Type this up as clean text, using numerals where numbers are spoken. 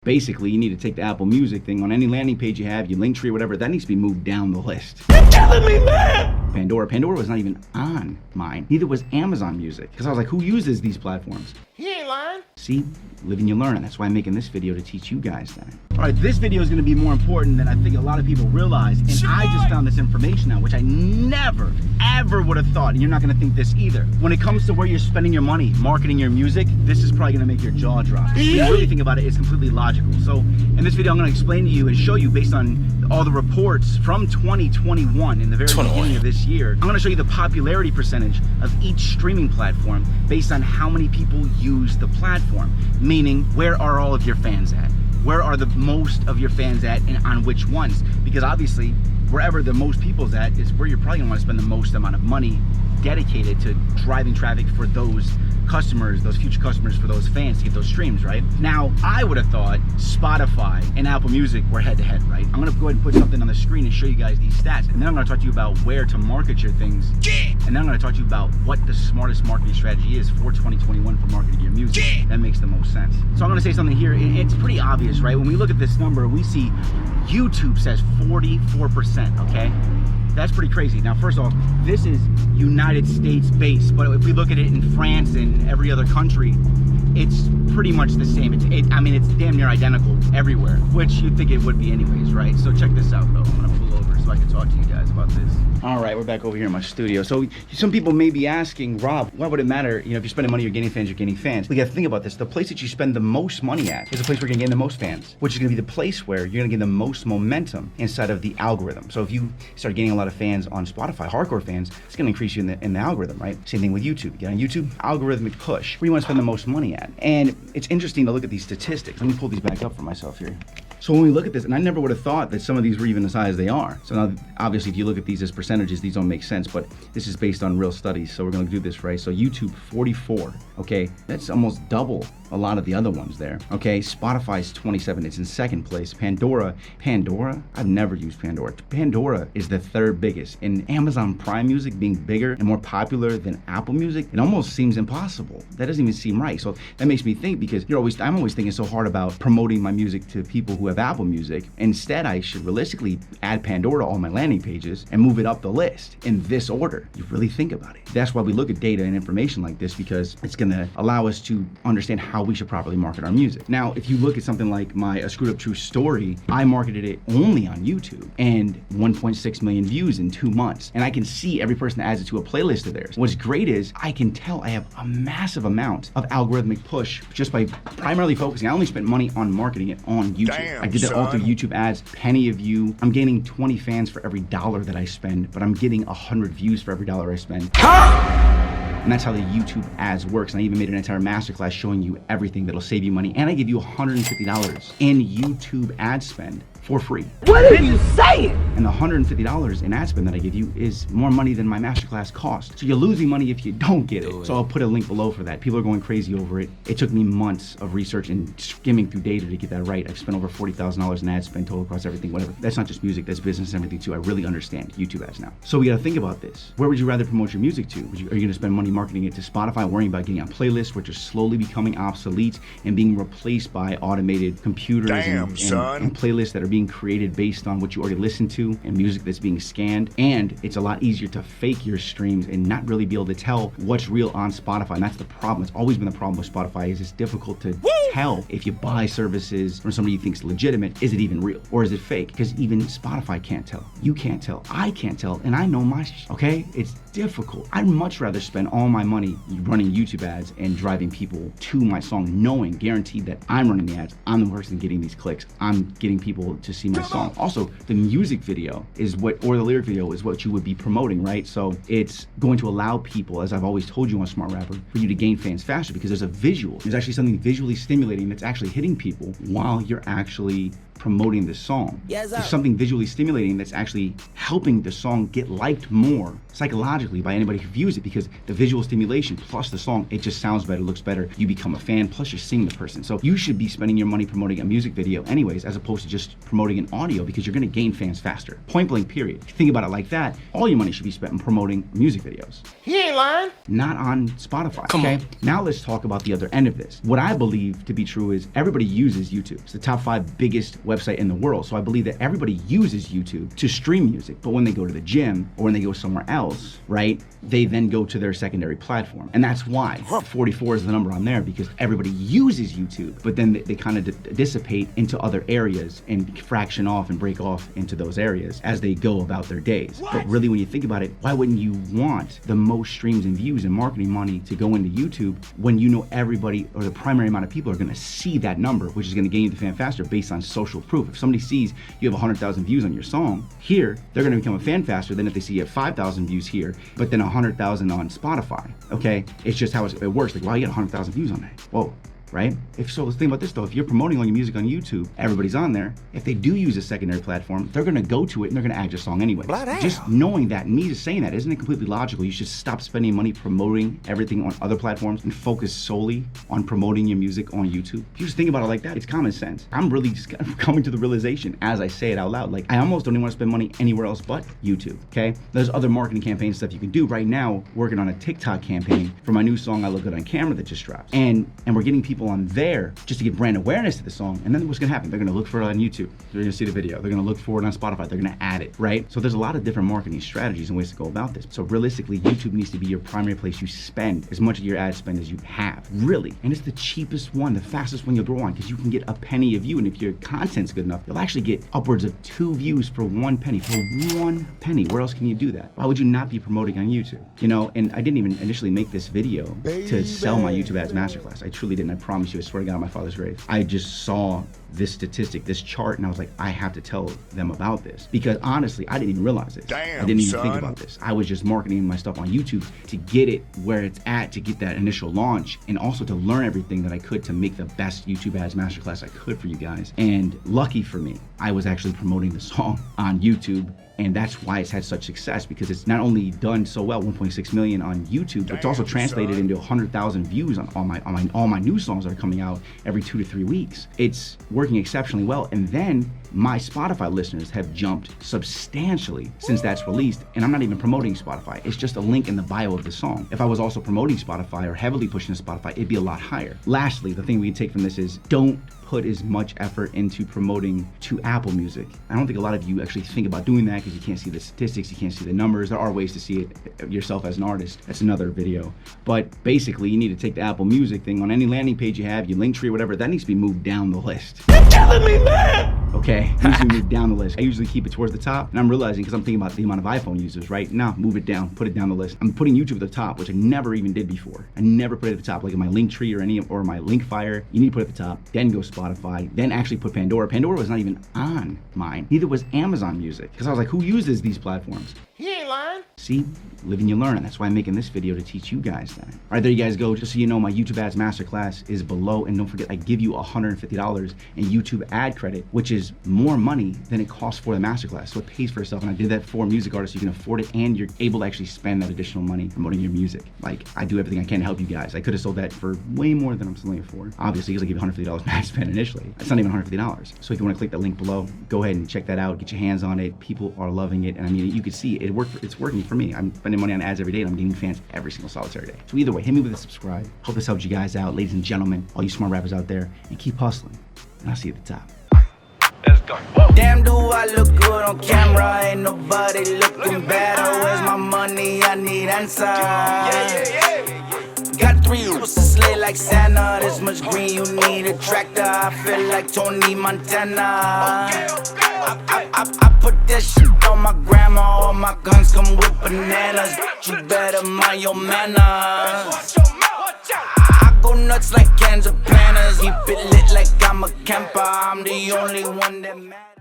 basically you need to take the Apple Music thing on any landing page you have, your link tree or whatever, that needs to be moved down the list. You're telling me, man! Pandora was not even on mine. Neither was Amazon Music. Because I was like, who uses these platforms? He ain't lying. See, live and you learn. That's why I'm making this video, to teach you guys that. All right, this video is gonna be more important than I think a lot of people realize. And I just found this information out, which I never, ever would have thought. And you're not gonna think this either. When it comes to where you're spending your money, marketing your music, this is probably gonna make your jaw drop. When you really think about it, it's completely logical. So in this video, I'm gonna explain to you and show you based on all the reports from 2021, in the very beginning of this year. I'm gonna show you the popularity percentage of each streaming platform based on how many people use the platform. Meaning, where are all of your fans at? Where are the most of your fans at, and on which ones? Because obviously, wherever the most people's at is where you're probably gonna wanna spend the most amount of money dedicated to driving traffic for those customers, those future customers, for those fans to get those streams, right? Now, I would have thought Spotify and Apple Music were head to head, right? I'm gonna go ahead and put something on the screen and show you guys these stats. And then I'm gonna talk to you about where to market your things. And then I'm gonna talk to you about what the smartest marketing strategy is for 2021 for marketing your music. That makes the most sense. So I'm gonna say something here. It's pretty obvious, right? When we look at this number, we see YouTube says 44%, okay? That's pretty crazy. Now, first off, this is United States based, but if we look at it in France and every other country, it's pretty much the same. I mean, it's damn near identical everywhere, which you'd think it would be anyways, right? So check this out though. I'm gonna pull over so I can talk to you guys about this. All right, we're back over here in my studio. So some people may be asking, Rob, why would it matter? You know, if you're spending money, you're gaining fans, you're gaining fans. We gotta think about this. The place that you spend the most money at is the place where you're gonna gain the most fans, which is gonna be the place where you're gonna gain the most momentum inside of the algorithm. So if you start gaining a lot of fans on Spotify, hardcore fans, it's gonna increase you in the algorithm, right? Same thing with YouTube. Get on YouTube, algorithmic push, where you wanna spend the most money at. And it's interesting to look at these statistics. Let me pull these back up for myself here. So when we look at this, and I never would have thought that some of these were even as high as they are. So now, obviously, if you look at these as percentages, these don't make sense, but this is based on real studies. So we're gonna do this, right? So YouTube, 44, okay? That's almost double a lot of the other ones there, okay? Spotify's 27, it's in second place. Pandora, I've never used Pandora. Pandora is the third biggest. And Amazon Prime Music being bigger and more popular than Apple Music, it almost seems impossible. That doesn't even seem right. So that makes me think, because I'm always thinking so hard about promoting my music to people who have Apple Music. Instead, I should realistically add Pandora to all my landing pages and move it up the list in this order. You really think about it. That's why we look at data and information like this, because it's gonna allow us to understand how we should properly market our music. Now, if you look at something like my A Screwed Up True Story, I marketed it only on YouTube and 1.6 million views in 2 months. And I can see every person that adds it to a playlist of theirs. What's great is I can tell I have a massive amount of algorithmic push just by primarily focusing. I only spent money on marketing it on YouTube. Damn, I did that all through YouTube ads, penny a view. I'm gaining 20 fans for every dollar that I spend, but I'm getting 100 views for every dollar I spend. And that's how the YouTube ads works. And I even made an entire masterclass showing you everything that'll save you money. And I give you $150 in YouTube ad spend for free. What are you saying? And the $150 in ad spend that I give you is more money than my masterclass cost. So you're losing money if you don't get it. So I'll put a link below for that. People are going crazy over it. It took me months of research and skimming through data to get that right. I've spent over $40,000 in ad spend total across everything, whatever. That's not just music, that's business and everything too. I really understand YouTube ads now. So we gotta think about this. Where would you rather promote your music to? Are you gonna spend money marketing it to Spotify, worrying about getting on playlists, which are slowly becoming obsolete and being replaced by automated computers and playlists that are being created based on what you already listen to and music that's being scanned? And it's a lot easier to fake your streams and not really be able to tell what's real on Spotify. And that's the problem. It's always been the problem with Spotify, is it's difficult to tell if you buy services from somebody you think's legitimate, is it even real or is it fake? Because even Spotify can't tell. You can't tell. I can't tell. And I know my okay? It's difficult. I'd much rather spend all my money running YouTube ads and driving people to my song, knowing, guaranteed that I'm running the ads, I'm the person getting these clicks, I'm getting people to see my song. Also, the music video is what, or the lyric video is what you would be promoting, right? So it's going to allow people, as I've always told you on Smart Rapper, for you to gain fans faster because there's a visual. There's actually something visually stimulating that's actually hitting people while you're actually promoting the song. There's something visually stimulating that's actually helping the song get liked more psychologically by anybody who views it, because the visual stimulation plus the song, it just sounds better, looks better, you become a fan, plus you're seeing the person. So you should be spending your money promoting a music video anyways, as opposed to just promoting an audio, because you're gonna gain fans faster. Point blank, period. If you think about it like that, all your money should be spent on promoting music videos. He ain't lying. Not on Spotify, Come okay? on. Now let's talk about the other end of this. What I believe to be true is everybody uses YouTube. It's the top 5 biggest website in the world. So I believe that everybody uses YouTube to stream music. But when they go to the gym or when they go somewhere else, right, they then go to their secondary platform. And that's why 44 is the number on there, because everybody uses YouTube, but then they kind of dissipate into other areas and fraction off and break off into those areas as they go about their days. But really, when you think about it, why wouldn't you want the most streams and views and marketing money to go into YouTube when you know everybody, or the primary amount of people, are going to see that number, which is going to gain you the fan faster based on social proof? If somebody sees you have 100,000 views on your song here, they're going to become a fan faster than if they see you have 5,000 views here, but then 100,000 on Spotify. Okay, it's just how it works. Like, wow, you got 100,000 views on that. Whoa. Right? If so, let's think about this though. If you're promoting all your music on YouTube, everybody's on there. If they do use a secondary platform, they're gonna go to it and they're gonna add your song anyway. Just knowing that, and me just saying that, isn't it completely logical? You should stop spending money promoting everything on other platforms and focus solely on promoting your music on YouTube. If you just think about it like that, it's common sense. I'm really just coming to the realization as I say it out loud. Like, I almost don't even want to spend money anywhere else but YouTube, okay? There's other marketing campaign stuff you can do. Right now, working on a TikTok campaign for my new song, I Look Good on Camera, that just dropped. And we're getting people on there just to get brand awareness to the song. And then what's gonna happen? They're gonna look for it on YouTube. They're gonna see the video. They're gonna look for it on Spotify. They're gonna add it, right? So there's a lot of different marketing strategies and ways to go about this. So realistically, YouTube needs to be your primary place you spend as much of your ad spend as you have, really. And it's the cheapest one, the fastest one you'll grow on, because you can get a penny a view. And if your content's good enough, you'll actually get upwards of 2 views for 1 penny. For 1 penny, where else can you do that? Why would you not be promoting on YouTube? You know, and I didn't even initially make this video to sell my YouTube Ads Masterclass. I truly didn't. I promise you, I swear to God on my father's grave. I just saw this statistic, this chart, and I was like, I have to tell them about this, because honestly, I didn't even realize this. I didn't even think about this. I was just marketing my stuff on YouTube to get it where it's at, to get that initial launch, and also to learn everything that I could to make the best YouTube Ads Masterclass I could for you guys. And lucky for me, I was actually promoting the song on YouTube. And that's why it's had such success, because it's not only done so well, 1.6 million on YouTube, but it's also translated into 100,000 views on all my new songs that are coming out every 2 to 3 weeks. It's working exceptionally well. And then my Spotify listeners have jumped substantially since that's released. And I'm not even promoting Spotify. It's just a link in the bio of the song. If I was also promoting Spotify or heavily pushing to Spotify, it'd be a lot higher. Lastly, the thing we can take from this is don't put as much effort into promoting to Apple Music. I don't think a lot of you actually think about doing that because you can't see the statistics, you can't see the numbers. There are ways to see it yourself as an artist. That's another video. But basically, you need to take the Apple Music thing on any landing page you have, your link tree, whatever, that needs to be moved down the list. You're telling me, man! Okay, it needs to be moved down the list. I usually keep it towards the top, and I'm realizing, because I'm thinking about the amount of iPhone users, right? Now, move it down, put it down the list. I'm putting YouTube at the top, which I never even did before. I never put it at the top, like in my link tree or my link fire. You need to put it at the top, then go Spotify, then actually put Pandora. Pandora was not even on mine. Neither was Amazon Music, because I was like, who uses these platforms? He ain't lying. See, live and you learn. That's why I'm making this video, to teach you guys that. All right, there you guys go. Just so you know, my YouTube Ads Masterclass is below, and don't forget, I give you $150 in YouTube ad credit, which is more money than it costs for the Masterclass. So it pays for itself, and I did that for music artists. You can afford it, and you're able to actually spend that additional money promoting your music. Like, I do everything I can to help you guys. I could have sold that for way more than I'm selling it for, obviously, because I give you $150 max spend initially. It's not even $150. So if you want to click the link below, go ahead and check that out. Get your hands on it. People are loving it, and I mean, you can see it worked. It's working for me. I'm spending money on ads every day, and I'm getting fans every single solitary day. So either way, hit me with a subscribe. Hope this helps you guys out, ladies and gentlemen, all you smart rappers out there, and keep hustling. And I'll see you at the top. Let's go. Damn, do I look good on camera? Ain't nobody looking better. Where's my money? I need answers. Got 3 years to slay like Santa. This much green, you need a tractor. I feel like Tony Montana. I put that shit on my grandma. All my guns come with bananas. You better mind your manners. I go nuts like cans of planners. Keep it lit like I'm a camper. I'm the only one that matters.